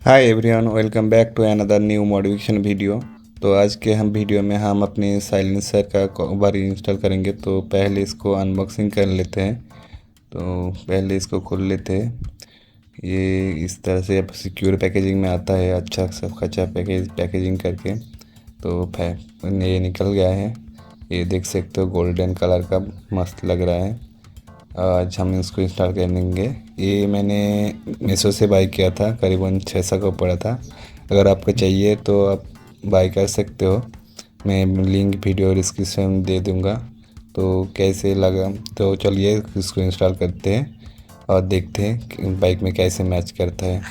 Hi everyone, welcome back to another new modification video. तो आज के हम वीडियो में हम अपने साइलेंसर का कवर इंस्टॉल करेंगे। तो पहले इसको अनबॉक्सिंग कर लेते हैं। तो पहले इसको खोल लेते हैं। ये इस तरह से सिक्योर पैकेजिंग में आता है, अच्छा सब अच्छा पैकेजिंग करके। तो ये निकल गया है। ये देख सकते हो, गोल्डन कलर का मस्त लग रहा है। आज हम इसको इंस्टॉल करेंगे। ये मैंने मीशो से बाई किया था, करीबन 600 का पड़ा था। अगर आपको चाहिए तो आप बाई कर सकते हो। मैं लिंक वीडियो डिस्क्रिप्शन में दे दूँगा। तो कैसे लगा, तो चलिए इसको इंस्टॉल करते हैं और देखते हैं कि बाइक में कैसे मैच करता है।